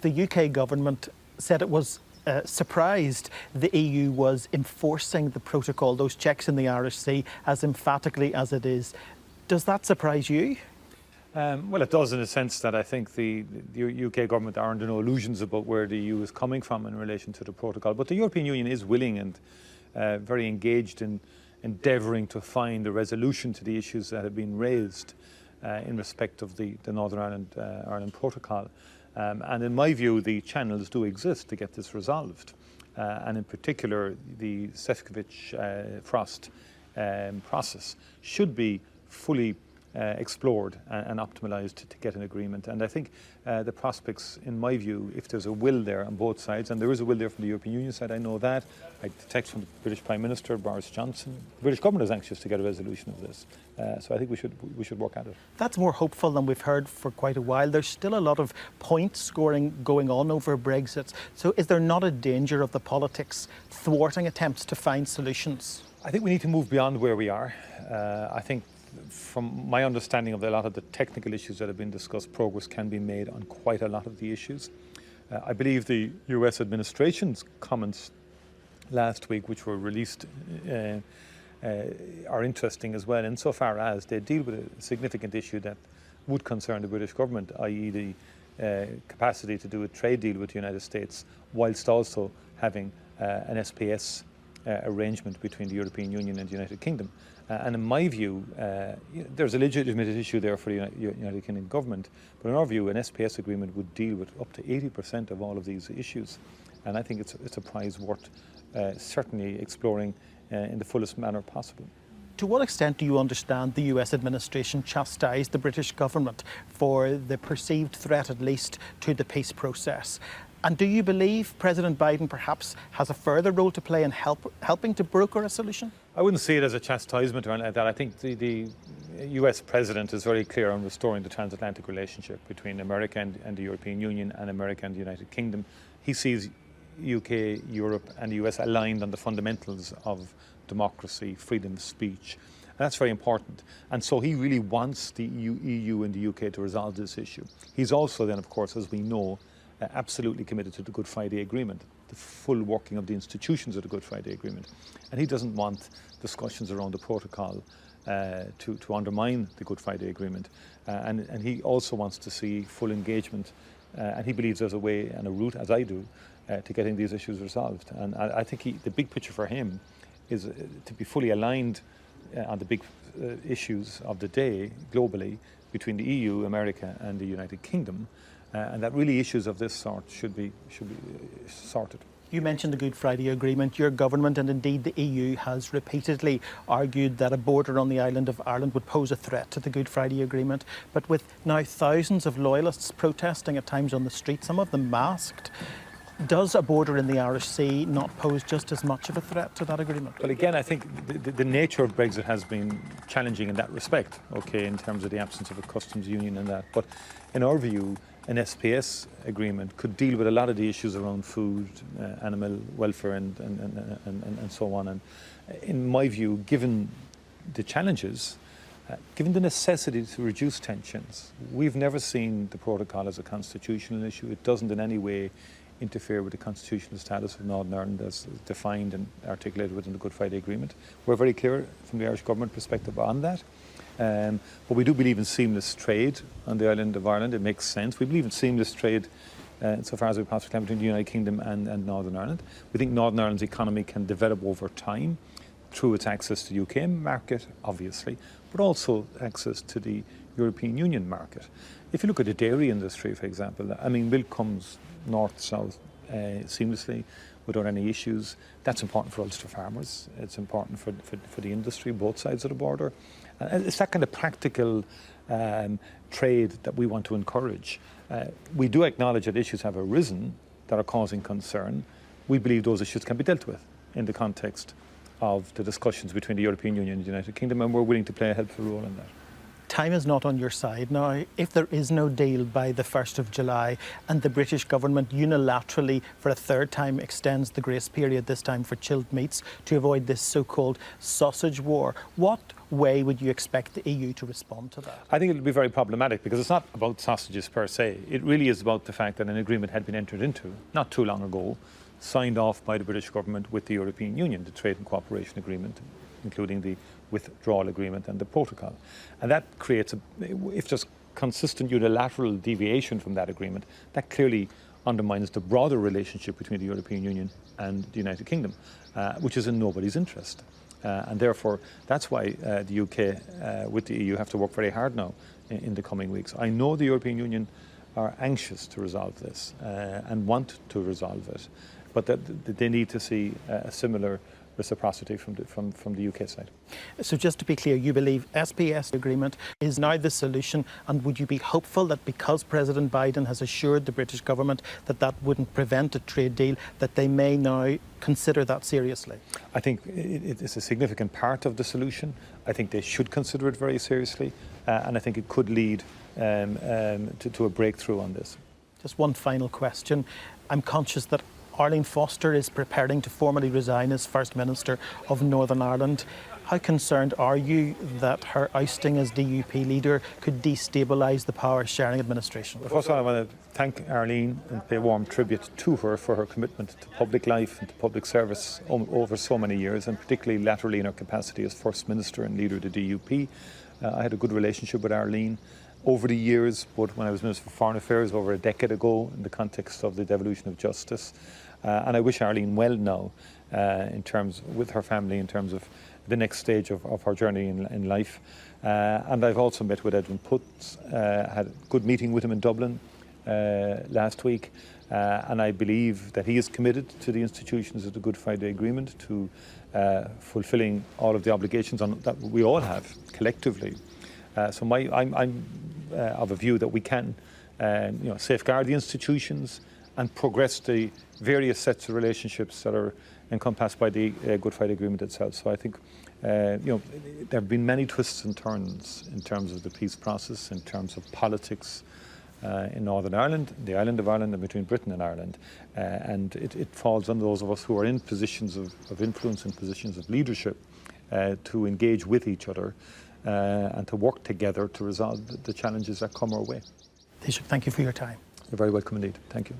The UK government said it was surprised the EU was enforcing the protocol, those checks in the Irish Sea, as emphatically as it is. Does that surprise you? Well, it does in the sense that I think the UK government are under no illusions about where the EU is coming from in relation to the protocol. But the European Union is willing and very engaged in endeavouring to find a resolution to the issues that have been raised in respect of the Northern Ireland Protocol. And in my view, the channels do exist to get this resolved. And in particular, the Šefčovič-Frost process should be fully explored and optimalised to get an agreement. And I think the prospects, in my view, if there's a will there on both sides, and there is a will there from the European Union side, I know that. I text from the British Prime Minister, Boris Johnson. The British government is anxious to get a resolution of this. So I think we should work at it. That's more hopeful than we've heard for quite a while. There's still a lot of point scoring going on over Brexit. So is there not a danger of the politics thwarting attempts to find solutions? I think we need to move beyond where we are. I think from my understanding of a lot of the technical issues that have been discussed, progress can be made on quite a lot of the issues. I believe the US administration's comments last week, which were released, are interesting as well, insofar as they deal with a significant issue that would concern the British government, i.e. the capacity to do a trade deal with the United States, whilst also having an SPS arrangement between the European Union and the United Kingdom. And in my view, there's a legitimate issue there for the United Kingdom government, but in our view, an SPS agreement would deal with up to 80% of all of these issues. And I think it's a prize worth certainly exploring in the fullest manner possible. To what extent do you understand the US administration chastised the British government for the perceived threat, at least, to the peace process? And do you believe President Biden perhaps has a further role to play in helping to broker a solution? I wouldn't see it as a chastisement or anything like that. I think the US president is very clear on restoring the transatlantic relationship between America and the European Union, and America and the United Kingdom. He sees UK, Europe and the US aligned on the fundamentals of democracy, freedom of speech. And that's very important. And so he really wants the EU and the UK to resolve this issue. He's also then, of course, as we know, absolutely committed to the Good Friday Agreement, the full working of the institutions of the Good Friday Agreement. And he doesn't want discussions around the protocol to undermine the Good Friday Agreement. And he also wants to see full engagement. And he believes there's a way and a route, as I do, to getting these issues resolved. And I think the big picture for him is to be fully aligned on the big issues of the day globally between the EU, America and the United Kingdom. And that really issues of this sort should be sorted. You mentioned the Good Friday Agreement. Your government and indeed the EU has repeatedly argued that a border on the island of Ireland would pose a threat to the Good Friday Agreement. But with now thousands of loyalists protesting at times on the street, some of them masked, does a border in the Irish Sea not pose just as much of a threat to that agreement? Well, again, I think the nature of Brexit has been challenging in that respect, okay, in terms of the absence of a customs union and that. But in our view, an SPS agreement could deal with a lot of the issues around food, animal welfare and so on. And in my view, given the challenges, given the necessity to reduce tensions, we've never seen the protocol as a constitutional issue. It doesn't in any way interfere with the constitutional status of Northern Ireland as defined and articulated within the Good Friday Agreement. We're very clear from the Irish government perspective on that. But we do believe in seamless trade on the island of Ireland. It makes sense. We believe in seamless trade insofar as we possibly can between the United Kingdom and Northern Ireland. We think Northern Ireland's economy can develop over time through its access to the UK market, obviously, but also access to the European Union market. If you look at the dairy industry, for example, I mean, milk comes north-south seamlessly without any issues. That's important for Ulster farmers. It's important for the industry, both sides of the border. And it's that kind of practical trade that we want to encourage. We do acknowledge that issues have arisen that are causing concern. We believe those issues can be dealt with in the context of the discussions between the European Union and the United Kingdom, and we're willing to play a helpful role in that. time is not on your side now. If there is no deal by the 1st of July and the British government unilaterally for a third time extends the grace period, this time for chilled meats, to avoid this so-called sausage war, what way would you expect the EU to respond to that? I think it will be very problematic because it's not about sausages per se. It really is about the fact that an agreement had been entered into not too long ago, signed off by the British government with the European Union, the Trade and Cooperation Agreement, including the Withdrawal Agreement and the Protocol. And that creates, if there's consistent unilateral deviation from that agreement, that clearly undermines the broader relationship between the European Union and the United Kingdom, which is in nobody's interest. And therefore, that's why the UK with the EU have to work very hard now in the coming weeks. I know the European Union are anxious to resolve this and want to resolve it, but that they need to see a similar reciprocity from the UK side. So just to be clear, you believe SPS agreement is now the solution, and would you be hopeful that because President Biden has assured the British government that that wouldn't prevent a trade deal, that they may now consider that seriously? I think it is a significant part of the solution. I think they should consider it very seriously, and I think it could lead to a breakthrough on this. Just one final question. I'm conscious that Arlene Foster is preparing to formally resign as First Minister of Northern Ireland. How concerned are you that her ousting as DUP leader could destabilise the power-sharing administration? First of all, I want to thank Arlene and pay a warm tribute to her for her commitment to public life and to public service over so many years, and particularly laterally in her capacity as First Minister and leader of the DUP. I had a good relationship with Arlene over the years, both when I was Minister for Foreign Affairs over a decade ago in the context of the devolution of justice. And I wish Arlene well now with her family in terms of the next stage of her journey in life. And I've also met with Edwin Putz, had a good meeting with him in Dublin last week. And I believe that he is committed to the institutions of the Good Friday Agreement, to fulfilling all of the obligations that we all have collectively. So I'm of a view that we can safeguard the institutions and progress the various sets of relationships that are encompassed by the Good Friday Agreement itself. So I think there have been many twists and turns in terms of the peace process, in terms of politics in Northern Ireland, the island of Ireland, and between Britain and Ireland. And it falls on those of us who are in positions of influence and positions of leadership to engage with each other and to work together to resolve the challenges that come our way. Taoiseach, thank you for your time. You're very welcome indeed. Thank you.